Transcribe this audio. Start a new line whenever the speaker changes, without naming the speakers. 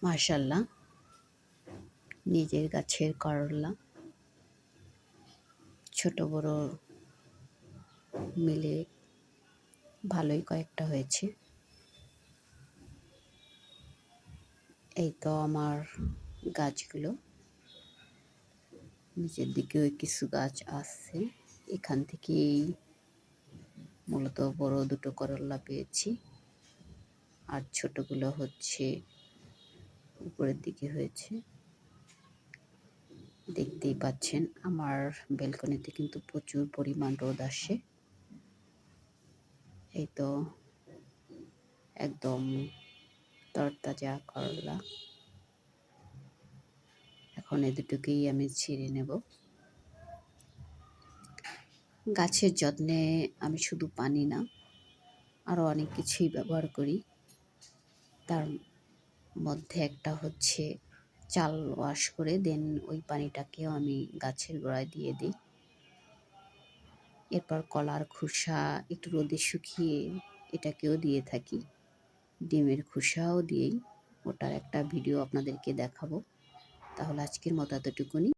মাশাআল্লাহ, নিজের গাছের করলা ছোট বড় মিলে ভালোই কয়েকটা হয়েছে। এই তো আমার গাছগুলো, নিচের দিকেও কিছু গাছ আছে। এখান থেকেই মূলত বড় দুটো করলা পেয়েছি, আর ছোটগুলো হচ্ছে উপরের দিকে হয়েছে। দেখতেই পাচ্ছেন আমার ব্যালকনিতে কিন্তু প্রচুর পরিমাণ রোদ আসে। এই তো একদম তরতাজা করলা। এখন এই দুটোকেই আমি ছিঁড়ে নেব। গাছের যত্নে আমি শুধু পানি না, আরও অনেক কিছুই ব্যবহার করি। তার মধ্যে একটা হচ্ছে চাল ওয়াশ করে দেন ওই পানিটাকেও আমি গাছের গোড়ায় দিয়ে দিই। এরপর কলার খোসা একটু রোদে শুকিয়ে এটাকেও দিয়ে থাকি। ডিমের খোসাও দিই, ওটার একটা ভিডিও আপনাদেরকে দেখাবো। তাহলে আজকের মতো এতটুকুনি।